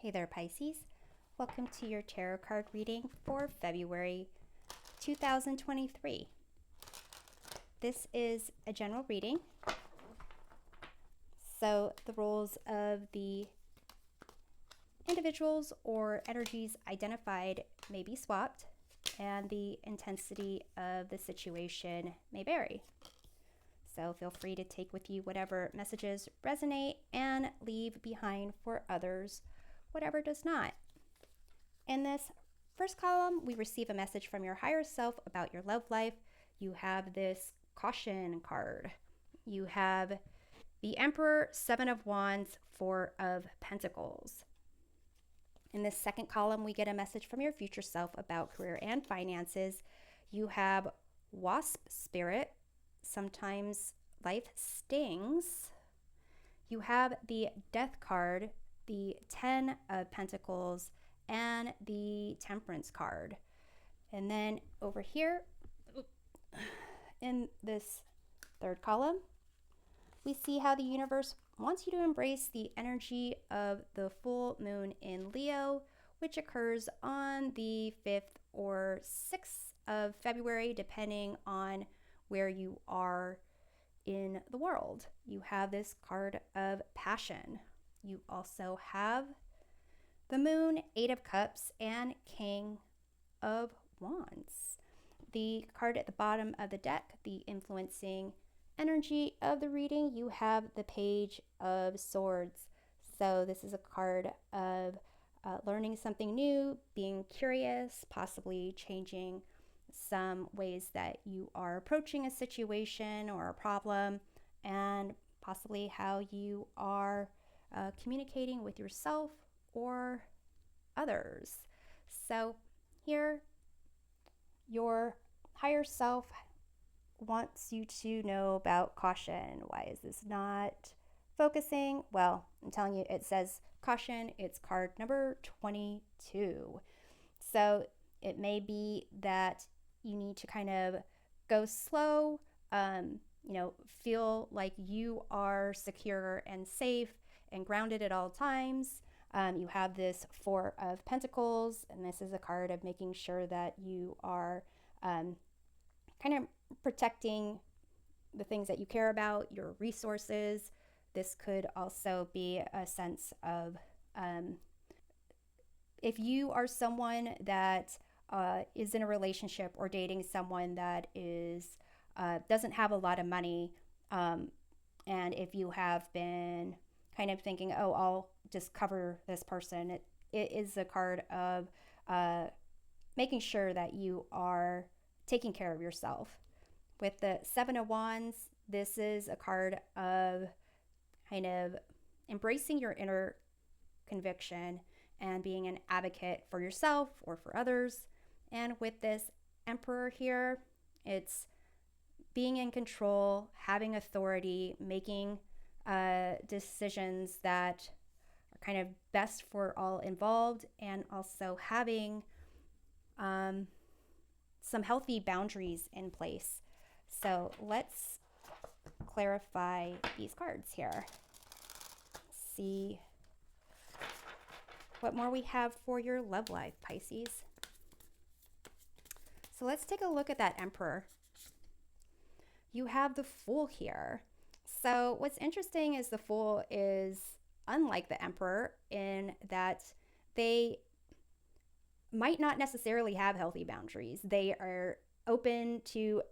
Hey there, Pisces. Welcome to your tarot card reading for February 2023. This is a general reading, so the roles of the individuals or energies identified may be swapped, and the intensity of the situation may vary. So feel free to take with you whatever messages resonate and leave behind for others whatever does not. In this first column, we receive a message from your higher self about your love life. You have this caution card. You have the Emperor, Seven of Wands, Four of Pentacles. In this second column, we get a message from your future self about career and finances. You have Wasp Spirit. Sometimes life stings. You have the Death card, the Ten of Pentacles, and the Temperance card. And then over here in this third column, we see how the universe wants you to embrace the energy of the full moon in Leo, which occurs on the 5th or 6th of February, depending on where you are in the world. You have this card of passion. You also have the Moon, Eight of Cups, and King of Wands. The card at the bottom of the deck, the influencing energy of the reading, you have the Page of Swords. So this is a card of learning something new, being curious, possibly changing some ways that you are approaching a situation or a problem, and possibly how you are communicating with yourself or others. So here, your higher self wants you to know about caution. Why is this not focusing? Well, I'm telling you, it says caution. It's card number 22. So it may be that you need to kind of go slow, feel like you are secure and safe and grounded at all times. You have this Four of Pentacles, and this is a card of making sure that you are kind of protecting the things that you care about, your resources. This could also be a sense of if you are someone that is in a relationship or dating someone that is doesn't have a lot of money, and if you have been kind of thinking, oh, I'll just cover this person, it is a card of making sure that you are taking care of yourself. With the Seven of Wands, this is a card of kind of embracing your inner conviction and being an advocate for yourself or for others. And with this Emperor here, it's being in control, having authority, making decisions that are kind of best for all involved, and also having some healthy boundaries in place. So let's clarify these cards here. See what more we have for your love life, Pisces. So let's take a look at that Emperor. You have the Fool here. So what's interesting is the Fool is unlike the Emperor in that they might not necessarily have healthy boundaries. They are open to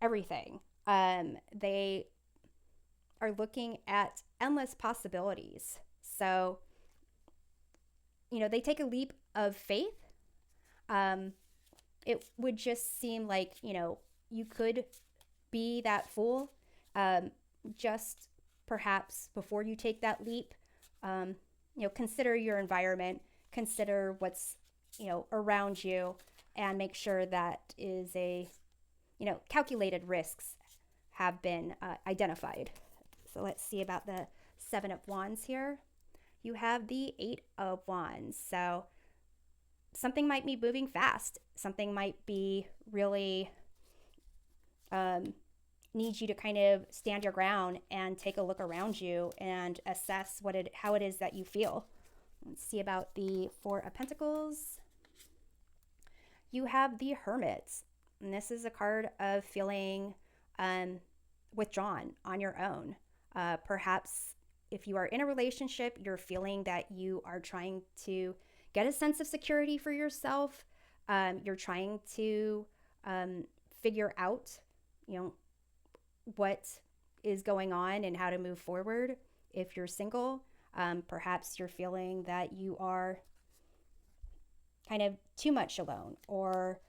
everything. They are looking at endless possibilities. So, they take a leap of faith. It would just seem like, you could be that fool. Just perhaps before you take that leap, consider your environment, consider what's, around you, and make sure that is calculated risks have been identified. So let's see about the Seven of Wands here. You have the Eight of Wands. So something might be moving fast. Something might be really need you to kind of stand your ground and take a look around you and assess how it is that you feel. Let's see about the Four of Pentacles. You have the Hermit, and this is a card of feeling withdrawn on your own. Perhaps if you are in a relationship, you're feeling that you are trying to get a sense of security for yourself. You're trying to figure out, what is going on and how to move forward. If you're single, perhaps you're feeling that you are kind of too much alone, or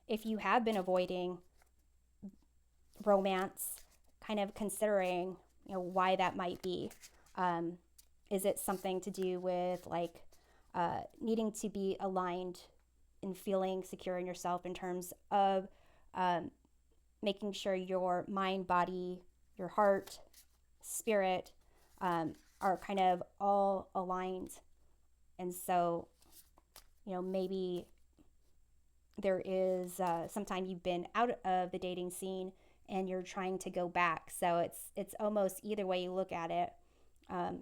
if you have been avoiding romance, kind of considering, why that might be. Is it something to do with like needing to be aligned and feeling secure in yourself in terms of making sure your mind, body, your heart, spirit are kind of all aligned? And so, maybe there is sometime you've been out of the dating scene and you're trying to go back. So it's almost either way you look at it.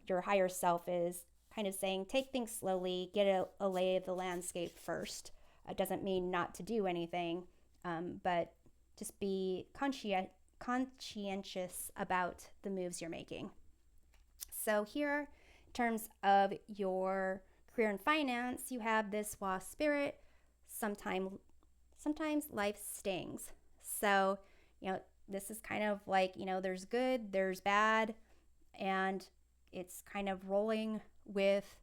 Your higher self is kind of saying, take things slowly, get a lay of the landscape first. It doesn't mean not to do anything, but just be conscientious about the moves you're making. So here, in terms of your career and finance, you have this Wasp spirit. Sometimes life stings. So, this is kind of like, there's good, there's bad, and it's kind of rolling with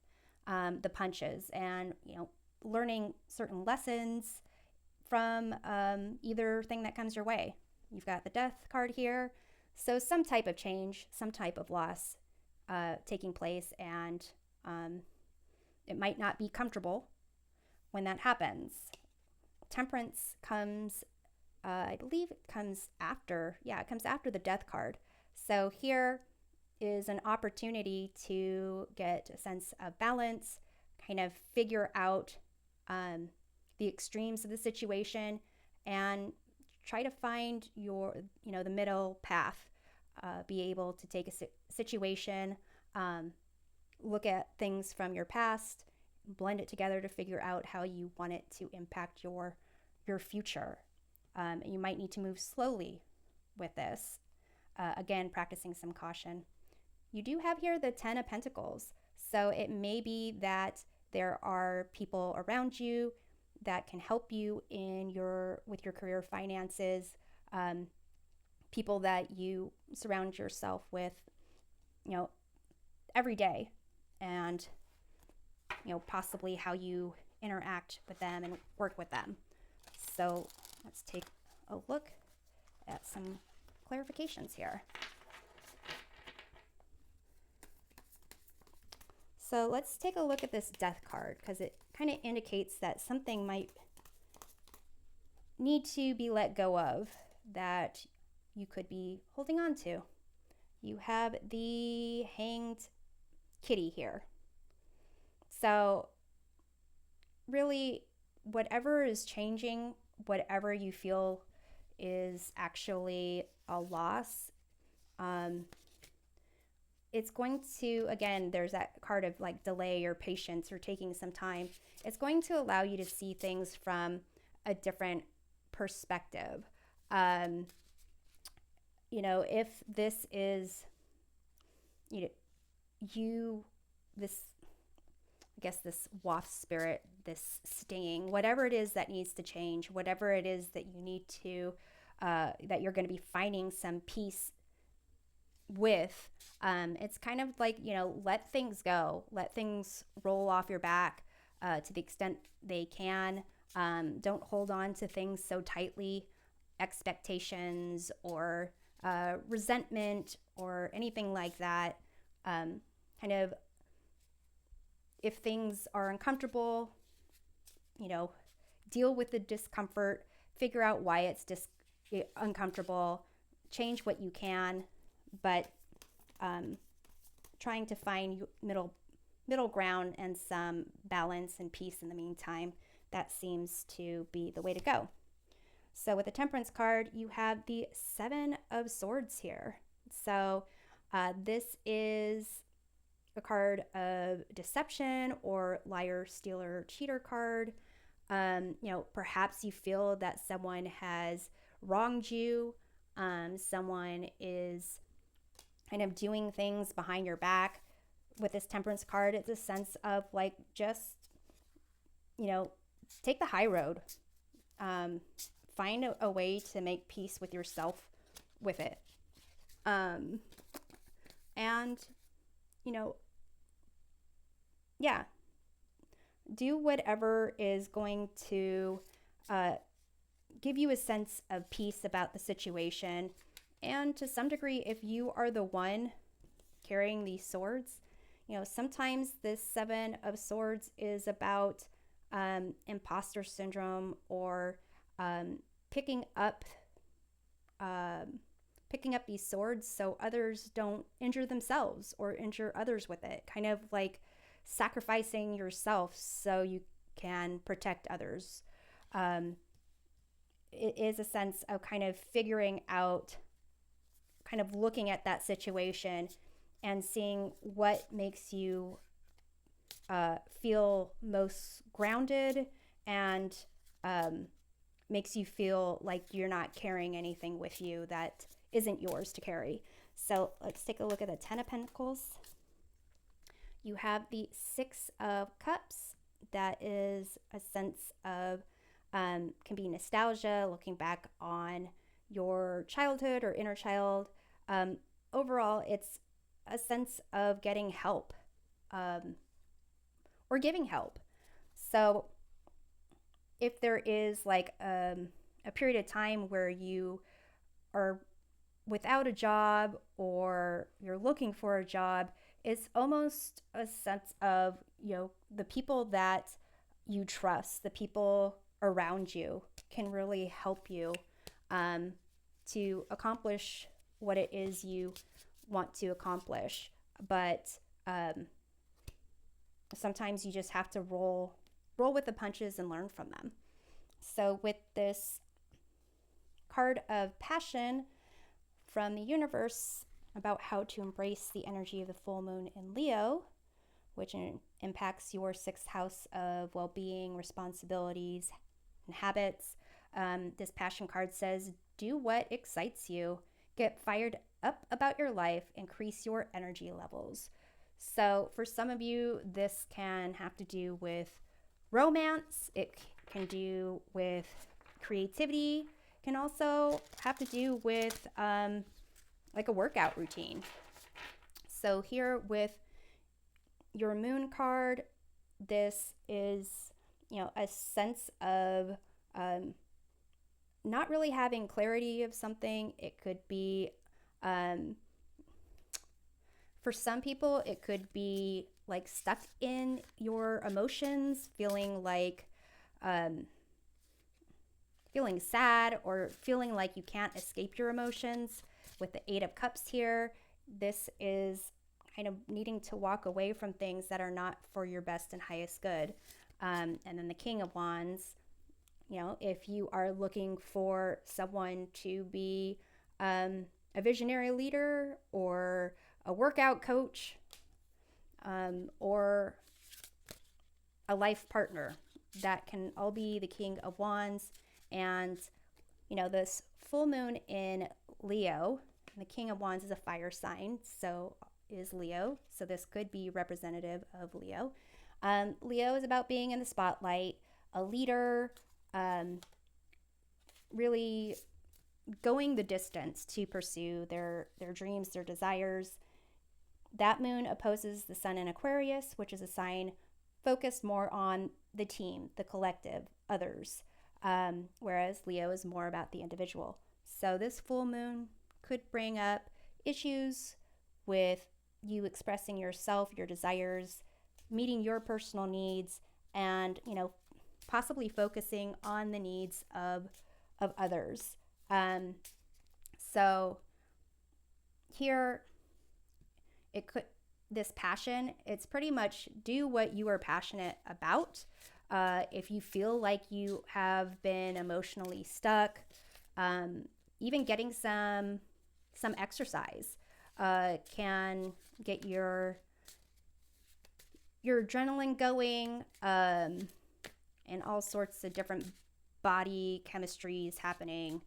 the punches and, learning certain lessons from either thing that comes your way. You've got the Death card here. So some type of change, some type of loss taking place, and it might not be comfortable when that happens. Temperance comes, I believe it comes after. Yeah, it comes after the Death card. So here is an opportunity to get a sense of balance, kind of figure out the extremes of the situation, and try to find the middle path. Be able to take a situation, look at things from your past, blend it together to figure out how you want it to impact your future. You might need to move slowly with this. Again, practicing some caution. You do have here the Ten of Pentacles. So it may be that there are people around you that can help you with your career finances, people that you surround yourself with, every day, and possibly how you interact with them and work with them. So let's take a look at some clarifications here. So let's take a look at this Death card, because it kind of indicates that something might need to be let go of that you could be holding on to. You have the Hanged Kitty here. So really, whatever is changing, whatever you feel is actually a loss, it's going to, again, there's that card of like delay or patience or taking some time. It's going to allow you to see things from a different perspective. If this is, this waft spirit, this stinging, whatever it is that needs to change, whatever it is that you need to, that you're going to be finding some peace with, it's kind of like, let things go, let things roll off your back to the extent they can. Don't hold on to things so tightly, expectations or resentment or anything like that. Kind of, if things are uncomfortable, deal with the discomfort, figure out why it's uncomfortable, change what you can, but trying to find middle ground and some balance and peace in the meantime, that seems to be the way to go. So with the Temperance card, you have the Seven of Swords here. So this is a card of deception or liar, stealer, cheater card. Perhaps you feel that someone has wronged you. Someone is kind of doing things behind your back. With this Temperance card, it's a sense of like, just, take the high road. Find a way to make peace with yourself with it. And, yeah, do whatever is going to give you a sense of peace about the situation. And to some degree, if you are the one carrying these swords, sometimes this Seven of Swords is about imposter syndrome, or picking up these swords so others don't injure themselves or injure others with it. Kind of like sacrificing yourself so you can protect others. It is a sense of kind of figuring out, kind of looking at that situation and seeing what makes you feel most grounded and makes you feel like you're not carrying anything with you that isn't yours to carry. So let's take a look at the Ten of Pentacles. You have the Six of Cups. That is a sense of, can be nostalgia, looking back on your childhood or inner child. Overall, it's a sense of getting help, or giving help. So if there is like a period of time where you are without a job or you're looking for a job, it's almost a sense of, the people that you trust, the people around you can really help you to accomplish what it is you want to accomplish. But sometimes you just have to roll with the punches and learn from them. So with this card of Passion from the universe about how to embrace the energy of the full moon in Leo, which impacts your sixth house of well-being, responsibilities, and habits. This Passion card says, do what excites you. Get fired up about your life. Increase your energy levels. So for some of you, this can have to do with romance. It can do with creativity. It can also have to do with like a workout routine. So here with your Moon card, this is, a sense of not really having clarity of something. It could be, for some people, it could be like stuck in your emotions, feeling like, feeling sad or feeling like you can't escape your emotions. With the Eight of Cups here, this is kind of needing to walk away from things that are not for your best and highest good. And then the King of Wands, if you are looking for someone to be a visionary leader or a workout coach, or a life partner, that can all be the King of Wands. And, this full moon in Leo, the King of Wands is a fire sign, so is Leo. So this could be representative of Leo. Leo is about being in the spotlight, a leader, really going the distance to pursue their dreams, their desires. That moon opposes the sun in Aquarius, which is a sign focused more on the team, the collective, others, whereas Leo is more about the individual. So this full moon could bring up issues with you expressing yourself, your desires, meeting your personal needs, and, possibly focusing on the needs of others. So here, this passion, it's pretty much do what you are passionate about. If you feel like you have been emotionally stuck, even getting some exercise can get your your adrenaline going, and all sorts of different body chemistries happening,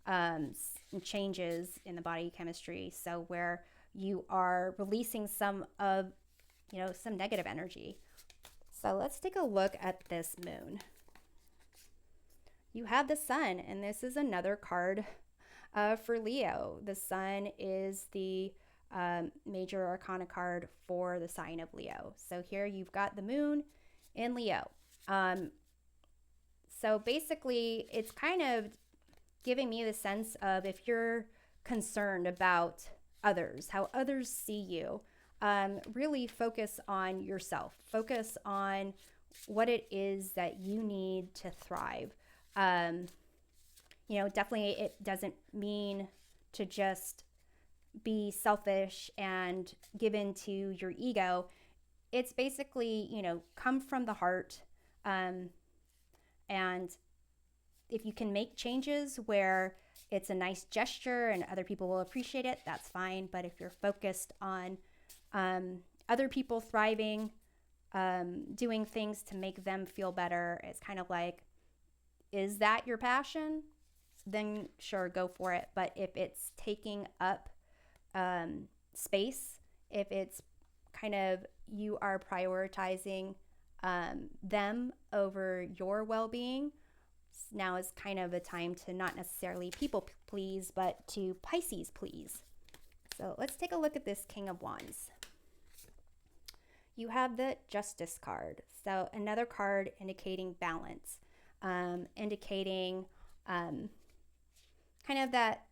and changes in the body chemistry. So where you are releasing some of, some negative energy. So let's take a look at this moon. You have the sun, and this is another card for Leo. The sun is the major arcana card for the sign of Leo. So here you've got the moon in Leo. So basically, it's kind of giving me the sense of if you're concerned about others, how others see you, really focus on yourself. Focus on what it is that you need to thrive. Definitely it doesn't mean to just be selfish and give in to your ego. It's basically, come from the heart. And if you can make changes where it's a nice gesture and other people will appreciate it, that's fine. But if you're focused on other people thriving, doing things to make them feel better, it's kind of like, is that your passion? Then sure, go for it. But if it's taking up space, if it's kind of you are prioritizing them over your well-being, now is kind of a time to not necessarily people please, but to Pisces please. So let's take a look at this King of Wands. You have the Justice card. So another card indicating balance, indicating kind of that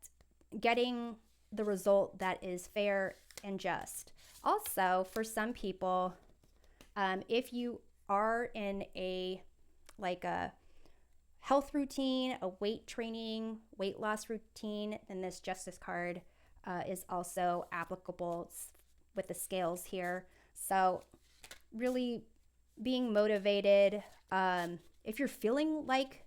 getting the result that is fair and just. Also, for some people, if you are in a health routine, a weight training, weight loss routine, then this Justice card is also applicable with the scales here. So really being motivated. If you're feeling like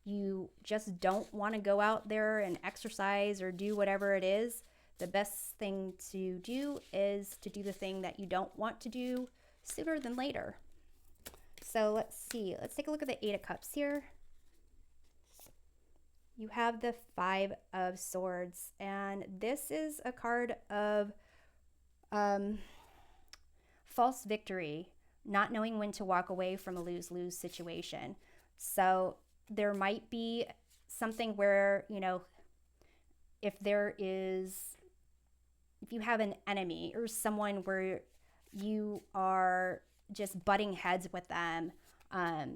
you just don't want to go out there and exercise or do whatever it is, the best thing to do is to do the thing that you don't want to do sooner than later. So let's see. Let's take a look at the 8 of Cups here. You have the 5 of Swords, and this is a card of false victory, not knowing when to walk away from a lose-lose situation. So there might be something where, if you have an enemy or someone where you are just butting heads with them,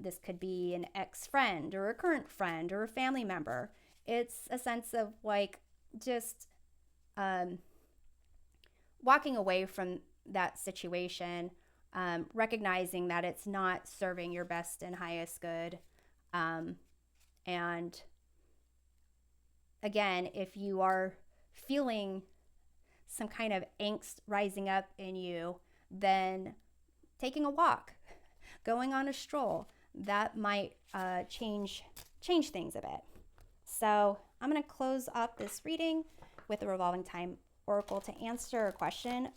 this could be an ex-friend or a current friend or a family member. It's a sense of just walking away from that situation, recognizing that it's not serving your best and highest good. And again, if you are feeling some kind of angst rising up in you, then taking a walk, going on a stroll, that might change things a bit. So I'm going to close off this reading with a revolving time oracle to answer a question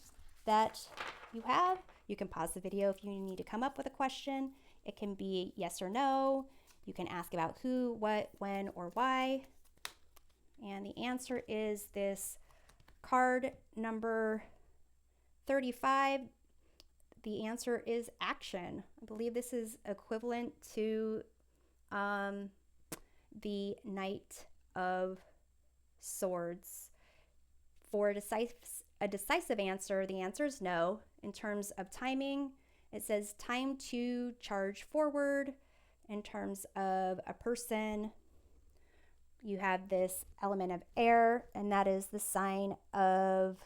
that you have. You can pause the video if you need to come up with a question. It can be yes or no. You can ask about who, what, when, or why. And the answer is this card number 35. The answer is action. I believe this is equivalent to the Knight of Swords. For a decisive answer, the answer is no. In terms of timing, it says time to charge forward. In terms of a person, you have this element of air, and that is the sign of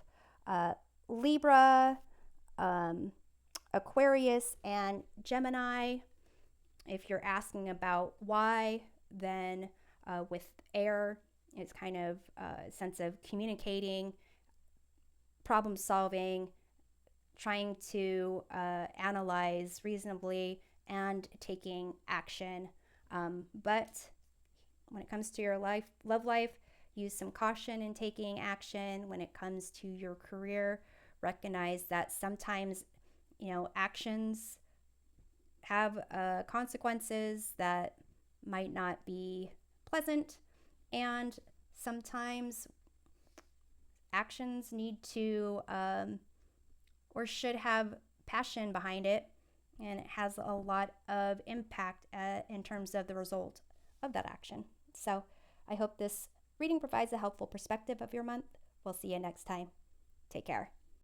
Libra, Aquarius, and Gemini. If you're asking about why, then with air, it's kind of a sense of communicating, problem solving, trying to analyze reasonably, and taking action. But when it comes to your love life, use some caution in taking action. When it comes to your career, recognize that sometimes, actions have consequences that might not be pleasant, and sometimes actions need to or should have passion behind it, and it has a lot of impact in terms of the result of that action. So I hope this reading provides a helpful perspective of your month. We'll see you next time. Take care.